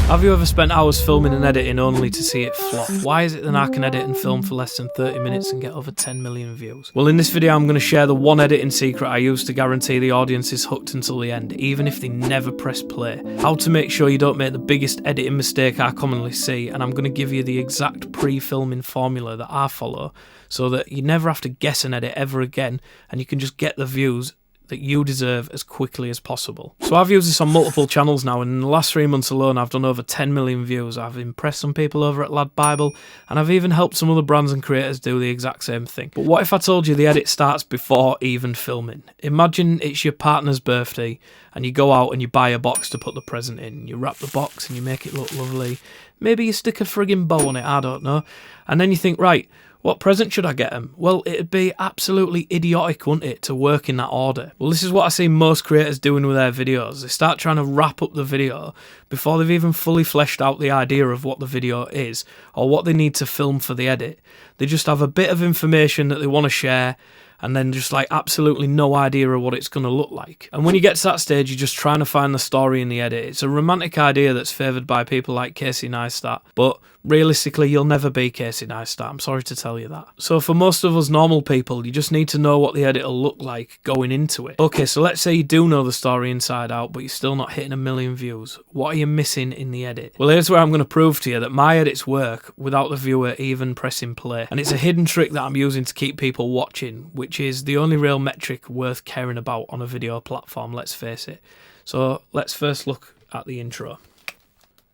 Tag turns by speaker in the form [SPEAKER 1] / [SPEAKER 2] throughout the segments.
[SPEAKER 1] Have you ever spent hours filming and editing only to see it flop? Why is it that I can edit and film for less than 30 minutes and get over 10 million views? Well, in this video I'm going to share the one editing secret I use to guarantee the audience is hooked until the end, even if they never press play. How to make sure you don't make the biggest editing mistake I commonly see, and I'm going to give you the exact pre-filming formula that I follow so that you never have to guess an edit ever again and you can just get the views that you deserve as quickly as possible. So I've used this on multiple channels now, and in the last 3 months alone I've done over 10 million views. I've impressed some people over at Lad Bible, and I've even helped some other brands and creators do the exact same thing. But what if I told you the edit starts before even filming? Imagine it's your partner's birthday and you go out and you buy a box to put the present in. You wrap the box and you make it look lovely. Maybe you stick a friggin' bow on it, I don't know. And then you think, right, what present should I get them? Well, it'd be absolutely idiotic, wouldn't it, to work in that order? Well, this is what I see most creators doing with their videos. They start trying to wrap up the video before they've even fully fleshed out the idea of what the video is or what they need to film for the edit. They just have a bit of information that they want to share and then just like absolutely no idea of what it's going to look like. And when you get to that stage, you're just trying to find the story in the edit. It's a romantic idea that's favoured by people like Casey Neistat, but realistically you'll never be Casey Neistat, I'm sorry to tell you that. So for most of us normal people, you just need to know what the edit will look like going into it. Okay, so let's say you do know the story inside out, but you're still not hitting 1 million views. What are you missing in the edit? Well, here's where I'm going to prove to you that my edits work without the viewer even pressing play. And it's a hidden trick that I'm using to keep people watching, which is the only real metric worth caring about on a video platform, let's face it. So let's first look at the intro.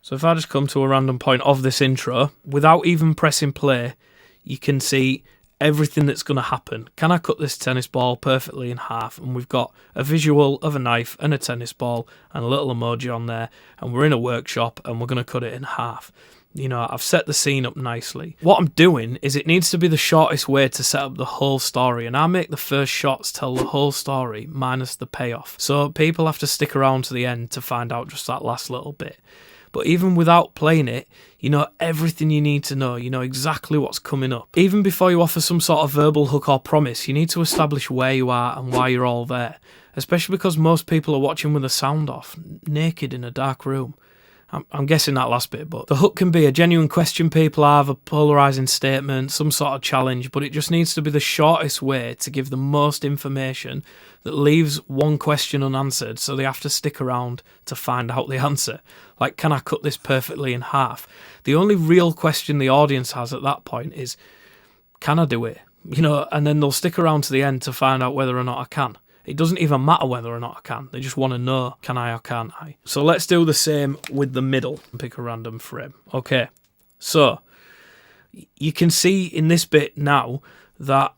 [SPEAKER 1] So if I just come to a random point of this intro, without even pressing play, you can see everything that's going to happen. Can I cut this tennis ball perfectly in half? And we've got a visual of a knife and a tennis ball and a little emoji on there, and we're in a workshop and we're going to cut it in half. You know, I've set the scene up nicely. What I'm doing is it needs to be the shortest way to set up the whole story, and I make the first shots tell the whole story minus the payoff. So people have to stick around to the end to find out just that last little bit. But even without playing it, you know everything you need to know. You know exactly what's coming up. Even before you offer some sort of verbal hook or promise, you need to establish where you are and why you're all there. Especially because most people are watching with the sound off, naked in a dark room. I'm guessing that last bit, but the hook can be a genuine question people have, a polarising statement, some sort of challenge, but it just needs to be the shortest way to give the most information that leaves one question unanswered, so they have to stick around to find out the answer. Like, can I cut this perfectly in half? The only real question the audience has at that point is, can I do it? You know, and then they'll stick around to the end to find out whether or not I can. It doesn't even matter whether or not I can. They just want to know, can I or can't I? So let's do the same with the middle and pick a random frame. Okay, so you can see in this bit now that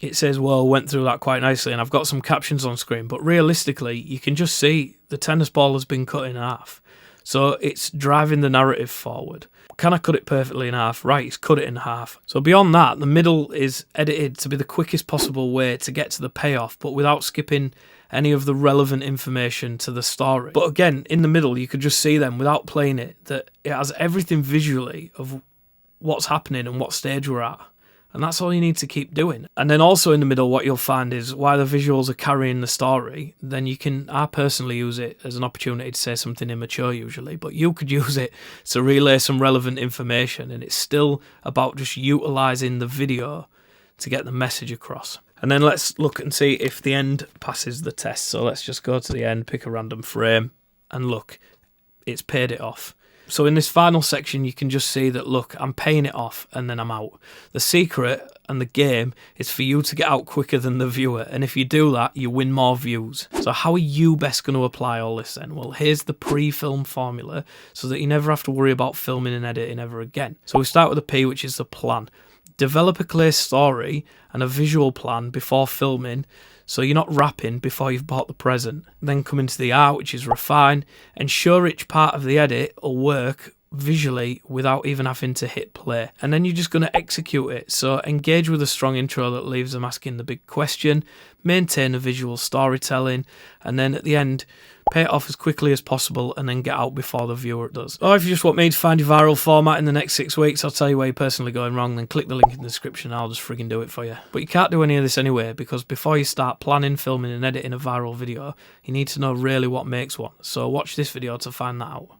[SPEAKER 1] it says, well, went through that quite nicely, and I've got some captions on screen, but realistically, you can just see the tennis ball has been cut in half. So it's driving the narrative forward. Can I cut it perfectly in half? Right, it's cut it in half. So beyond that, the middle is edited to be the quickest possible way to get to the payoff, but without skipping any of the relevant information to the story. But again, in the middle, you could just see then, without playing it, that it has everything visually of what's happening and what stage we're at. And that's all you need to keep doing. And then also in the middle, what you'll find is while the visuals are carrying the story, then I personally use it as an opportunity to say something immature usually, but you could use it to relay some relevant information, and it's still about just utilising the video to get the message across. And then let's look and see if the end passes the test. So let's just go to the end, pick a random frame, and look, it's paid it off. So in this final section, you can just see that, look, I'm paying it off and then I'm out. The secret and the game is for you to get out quicker than the viewer. And if you do that, you win more views. So how are you best going to apply all this then? Well, here's the pre-film formula so that you never have to worry about filming and editing ever again. So we start with the P, which is the plan. Develop a clear story and a visual plan before filming, so you're not wrapping before you've bought the present. Then come into the R, which is refine. Ensure each part of the edit will work visually without even having to hit play. And then you're just going to execute it. So engage with a strong intro that leaves them asking the big question, maintain a visual storytelling, and then at the end, pay it off as quickly as possible and then get out before the viewer does. Or if you just want me to find your viral format in the next 6 weeks, I'll tell you where you're personally going wrong, then click the link in the description and I'll just friggin' do it for you. But you can't do any of this anyway, because before you start planning, filming and editing a viral video, you need to know really what makes one. So watch this video to find that out.